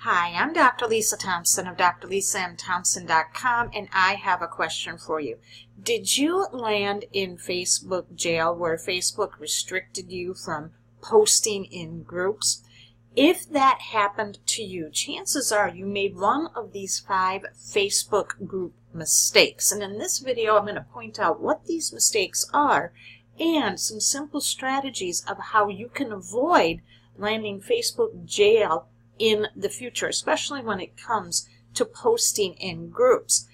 Hi, I'm Dr. Lisa Thompson of drlisamthompson.com, and I have a question for you. Did you land in Facebook jail where Facebook restricted you from posting in groups? If that happened to you, chances are you made one of these 5 Facebook group mistakes. And in this video, I'm going to point out what these mistakes are and some simple strategies of how you can avoid landing Facebook jail in the future, especially when it comes to posting in groups.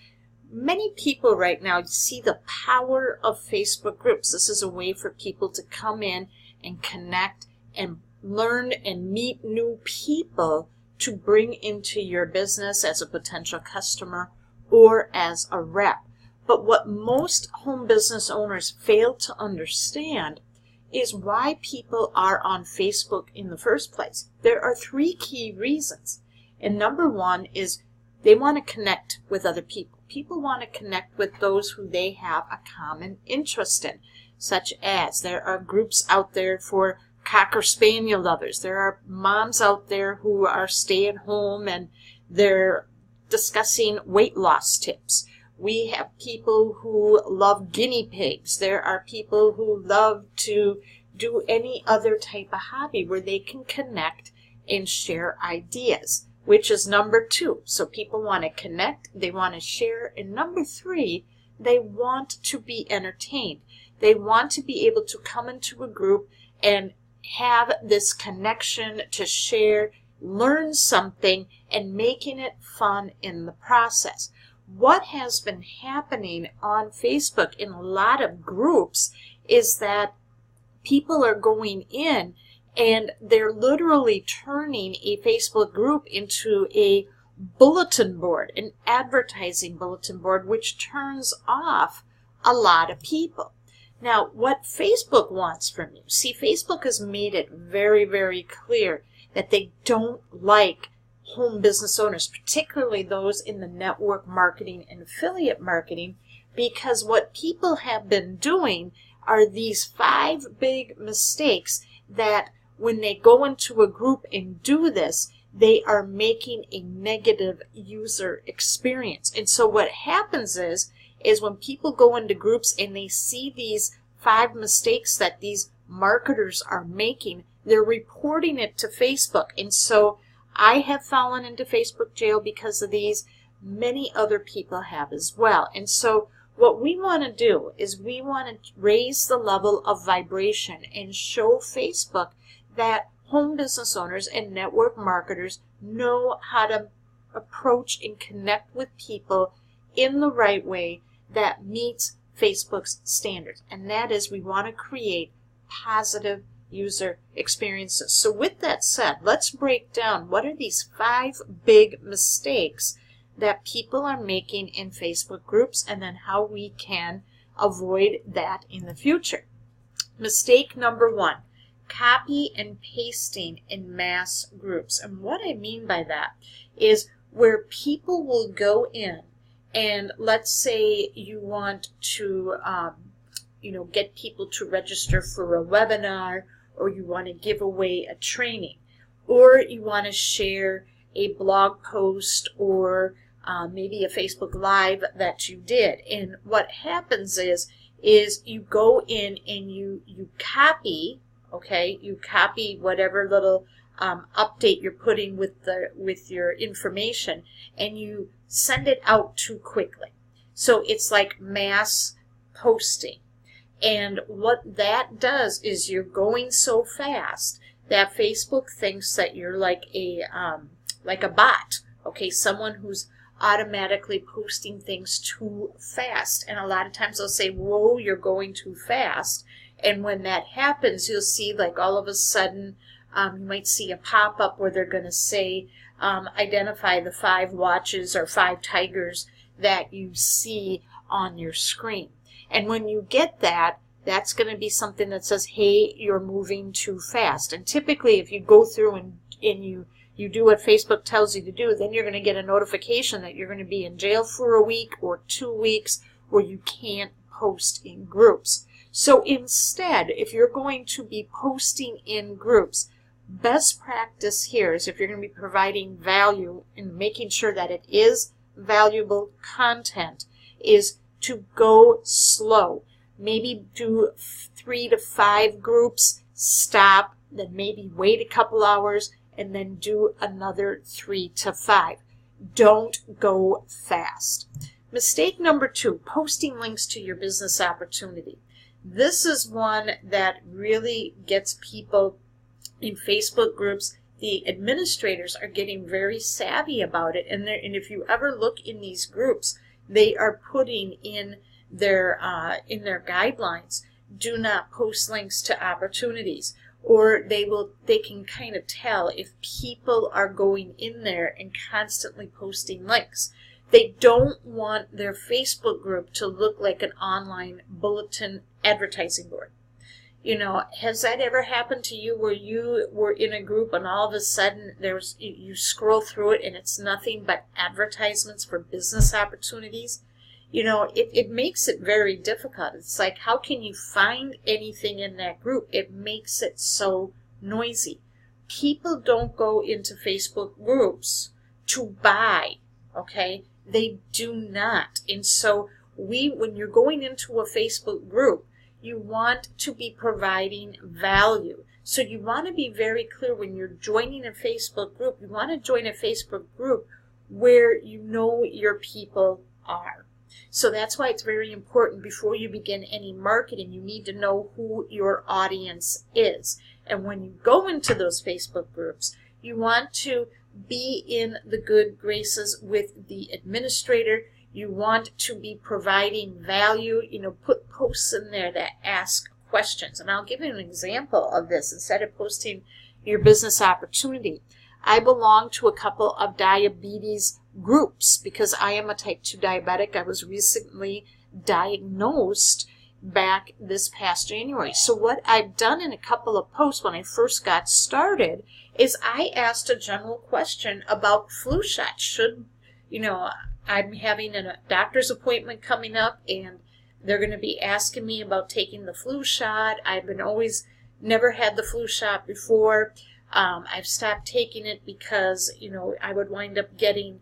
Many people right now see the power of Facebook groups. This is a way for people to come in and connect and learn and meet new people to bring into your business as a potential customer or as a rep. But what most home business owners fail to understand is why people are on Facebook in the first place. There are 3 key reasons. And number 1 is they want to connect with other people. People want to connect with those who they have a common interest in, such as there are groups out there for Cocker Spaniel lovers. There are moms out there who are stay-at-home and they're discussing weight loss tips. We have people who love guinea pigs. There are people who love to do any other type of hobby where they can connect and share ideas, which is number 2. So people want to connect, they want to share, and number 3, they want to be entertained. They want to be able to come into a group and have this connection to share, learn something, and making it fun in the process. What has been happening on Facebook in a lot of groups is that people are going in and they're literally turning a Facebook group into a bulletin board, an advertising bulletin board, which turns off a lot of people. Now, what Facebook wants from you, see, Facebook has made it very, very clear that they don't like home business owners, particularly those in the network marketing and affiliate marketing, because what people have been doing are these 5 big mistakes that when they go into a group and do this, they are making a negative user experience. And so what happens is when people go into groups and they see these 5 mistakes that these marketers are making, they're reporting it to Facebook. And so I have fallen into Facebook jail because of these. Many other people have as well. And so what we want to do is we want to raise the level of vibration and show Facebook that home business owners and network marketers know how to approach and connect with people in the right way that meets Facebook's standards. And that is, we want to create positive user experiences. So with that said, let's break down what are these 5 big mistakes that people are making in Facebook groups and then how we can avoid that in the future. Mistake number 1, copy and pasting in mass groups. And what I mean by that is where people will go in and let's say you want to get people to register for a webinar, or you want to give away a training, or you want to share a blog post or maybe a Facebook Live that you did. And what happens is you go in and you copy, okay, you copy whatever little update you're putting with your information, and you send it out too quickly. So it's like mass posting. And what that does is you're going so fast that Facebook thinks that you're like a bot, okay, someone who's automatically posting things too fast. And a lot of times they'll say, whoa, you're going too fast. And when that happens, you'll see like all of a sudden you might see a pop-up where they're going to say, identify the 5 watches or 5 tigers that you see on your screen. And when you get that, that's going to be something that says, hey, you're moving too fast. And typically if you go through and you do what Facebook tells you to do, then you're going to get a notification that you're going to be in jail for a week or 2 weeks, or you can't post in groups. So instead, if you're going to be posting in groups, best practice here is if you're going to be providing value and making sure that it is valuable content, is to go slow. Maybe do 3 to 5 groups, stop, then maybe wait a couple hours, and then do another 3 to 5. Don't go fast. Mistake number 2, posting links to your business opportunity. This is one that really gets people in Facebook groups. The administrators are getting very savvy about it, and if you ever look in these groups, they are putting in their guidelines, do not post links to opportunities, or they can kind of tell if people are going in there and constantly posting links. They don't want their Facebook group to look like an online bulletin advertising board. You know, has that ever happened to you where you were in a group and all of a sudden you scroll through it and it's nothing but advertisements for business opportunities? You know, it makes it very difficult. It's like, how can you find anything in that group? It makes it so noisy. People don't go into Facebook groups to buy, okay? They do not. And so when you're going into a Facebook group, you want to be providing value. So you want to be very clear when you're joining a Facebook group. You want to join a Facebook group where you know your people are. So that's why it's very important before you begin any marketing, you need to know who your audience is. And when you go into those Facebook groups, you want to be in the good graces with the administrator. You want to be providing value, you know, put posts in there that ask questions. And I'll give you an example of this. Instead of posting your business opportunity, I belong to a couple of diabetes groups because I am a type 2 diabetic. I was recently diagnosed back this past January. So what I've done in a couple of posts when I first got started is I asked a general question about flu shots. Should, you know, I'm having a doctor's appointment coming up and they're going to be asking me about taking the flu shot. I've never had the flu shot before. I've stopped taking it because, you know, I would wind up getting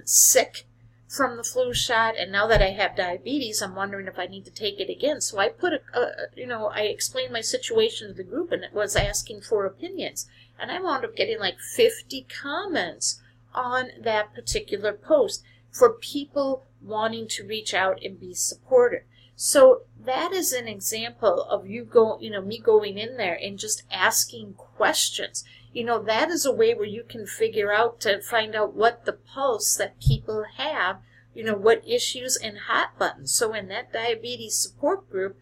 sick from the flu shot, and now that I have diabetes, I'm wondering if I need to take it again. So I put I explained my situation to the group, and it was asking for opinions, and I wound up getting like 50 comments on that particular post for people wanting to reach out and be supportive. So that is an example of me going in there and just asking questions. You know, that is a way where you can find out what the pulse that people have, you know, what issues and hot buttons. So in that diabetes support group,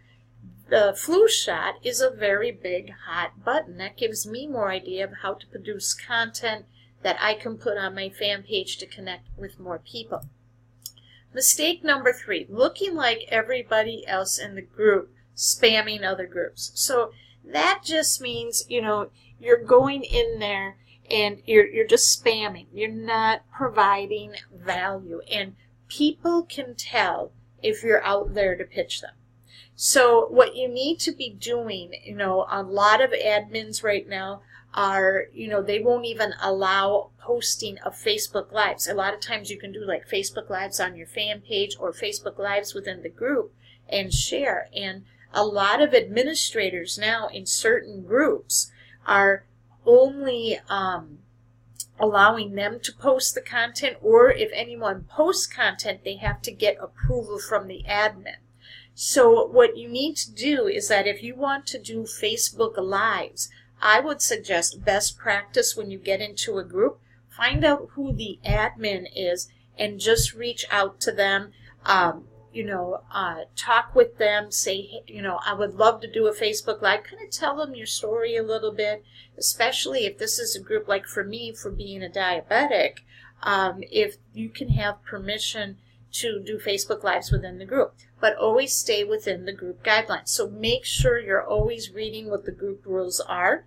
the flu shot is a very big hot button. That gives me more idea of how to produce content that I can put on my fan page to connect with more people. Mistake number 3, looking like everybody else in the group, spamming other groups. So that just means, you know, you're going in there and you're just spamming. You're not providing value. And people can tell if you're out there to pitch them. So what you need to be doing, you know, a lot of admins right now are, you know, they won't even allow posting of Facebook Lives. A lot of times you can do like Facebook Lives on your fan page or Facebook Lives within the group and share. And a lot of administrators now in certain groups are only allowing them to post the content, or if anyone posts content, they have to get approval from the admin. So what you need to do is that if you want to do Facebook Lives, I would suggest best practice when you get into a group, find out who the admin is and just reach out to them, talk with them, say, you know, I would love to do a Facebook Live, kind of tell them your story a little bit, especially if this is a group like for me, for being a diabetic, if you can have permission to do Facebook Lives within the group, but always stay within the group guidelines. So make sure you're always reading what the group rules are,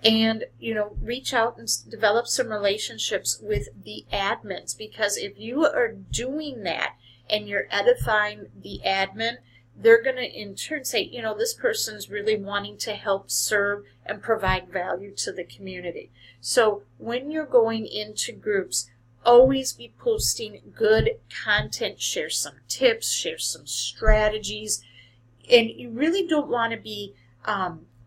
and, you know, reach out and develop some relationships with the admins, because if you are doing that and you're edifying the admin, they're going to in turn say, you know, this person's really wanting to help serve and provide value to the community. So when you're going into groups, always be posting good content, share some tips, share some strategies, and you really don't want to be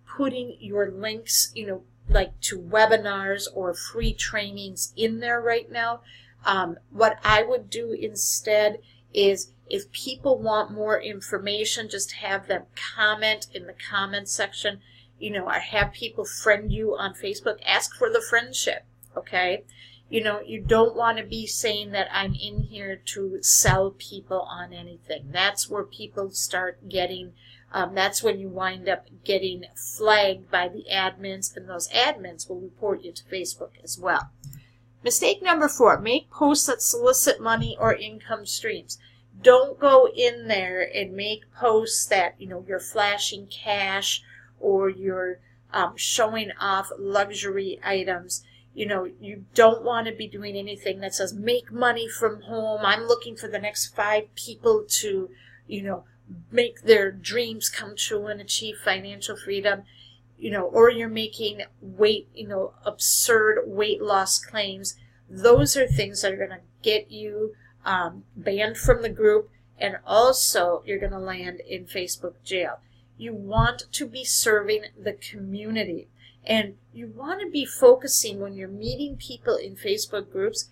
putting your links, you know, like to webinars or free trainings in there right now. What I would do instead is, if people want more information, just have them comment in the comment section, you know, or have people friend you on Facebook. Ask for the friendship, okay? You know, you don't want to be saying that I'm in here to sell people on anything. That's where people start getting, that's when you wind up getting flagged by the admins, and those admins will report you to Facebook as well. Mistake number 4, make posts that solicit money or income streams. Don't go in there and make posts that, you know, you're flashing cash or you're showing off luxury items. You know, you don't want to be doing anything that says make money from home. I'm looking for the next 5 people to, you know, make their dreams come true and achieve financial freedom. You know, or you're making absurd weight loss claims. Those are things that are going to get you banned from the group, and also you're going to land in Facebook jail. You want to be serving the community, and you want to be focusing when you're meeting people in Facebook groups.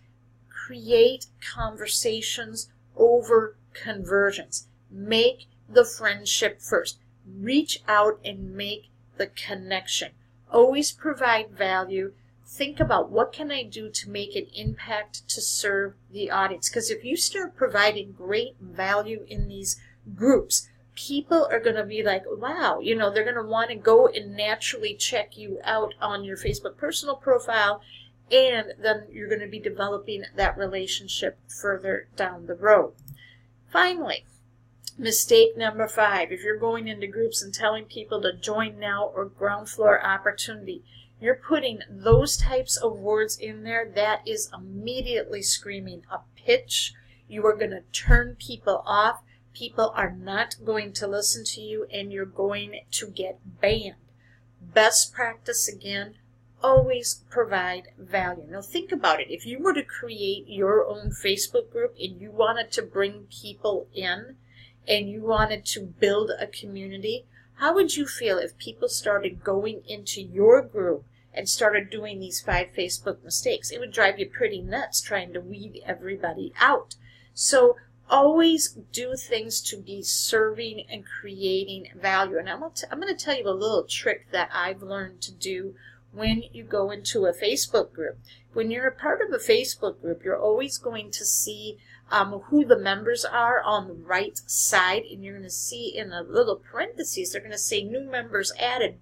Create conversations over conversions. Make the friendship first. Reach out and make the connection. Always provide value. Think about, what can I do to make an impact to serve the audience? Because if you start providing great value in these groups, people are going to be like, wow, you know, they're going to want to go and naturally check you out on your Facebook personal profile, and then you're going to be developing that relationship further down the road. Finally, mistake number 5, if you're going into groups and telling people to join now or ground floor opportunity, you're putting those types of words in there, that is immediately screaming a pitch. You are going to turn people off. People are not going to listen to you, and you're going to get banned. Best practice again, always provide value. Now think about it. If you were to create your own Facebook group and you wanted to bring people in, and you wanted to build a community, how would you feel if people started going into your group and started doing these 5 Facebook mistakes? It would drive you pretty nuts trying to weed everybody out. So always do things to be serving and creating value. And I'm going to tell you a little trick that I've learned to do when you go into a Facebook group. When you're a part of a Facebook group, you're always going to see who the members are on the right side, and you're going to see in the little parentheses, they're going to say new members added.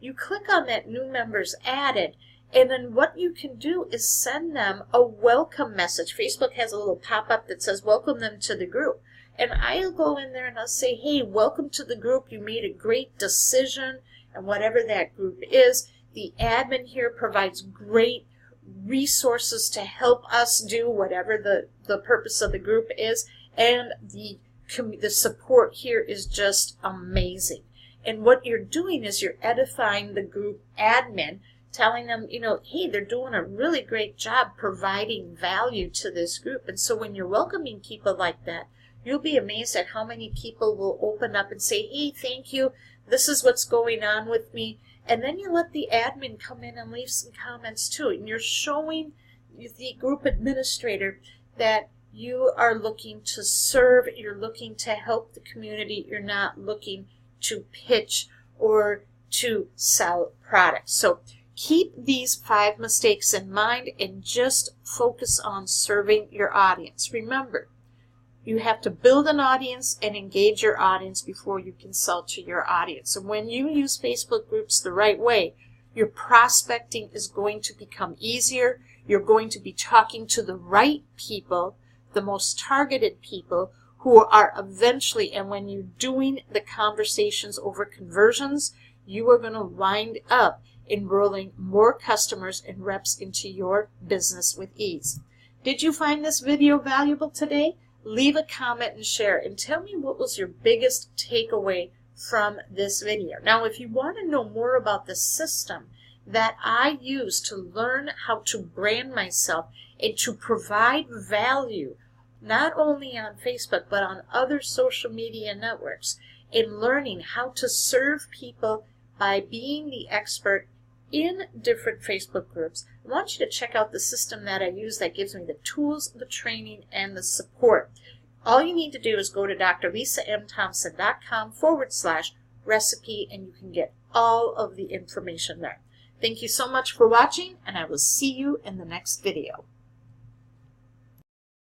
You click on that new members added, and then what you can do is send them a welcome message. Facebook has a little pop-up that says welcome them to the group, and I'll go in there and I'll say, hey, welcome to the group. You made a great decision, and whatever that group is, the admin here provides great resources to help us do whatever the purpose of the group is, and the support here is just amazing. And what you're doing is you're edifying the group admin, telling them, you know, hey, they're doing a really great job providing value to this group. And so when you're welcoming people like that, you'll be amazed at how many people will open up and say, hey, thank you, this is what's going on with me. And then you let the admin come in and leave some comments too. And you're showing the group administrator that you are looking to serve, you're looking to help the community, you're not looking to pitch or to sell products. So keep these 5 mistakes in mind and just focus on serving your audience. Remember, you have to build an audience and engage your audience before you can sell to your audience. So when you use Facebook groups the right way, your prospecting is going to become easier. You're going to be talking to the right people, the most targeted people, who are eventually, and when you're doing the conversations over conversions, you are going to wind up enrolling more customers and reps into your business with ease. Did you find this video valuable today? leave a comment and share, and tell me what was your biggest takeaway from this video. Now, if you want to know more about the system that I use to learn how to brand myself and to provide value, not only on Facebook, but on other social media networks, in learning how to serve people by being the expert in different Facebook groups, I want you to check out the system that I use that gives me the tools, the training, and the support. All you need to do is go to drlisamthompson.com/recipe, and you can get all of the information there. Thank you so much for watching, and I will see you in the next video.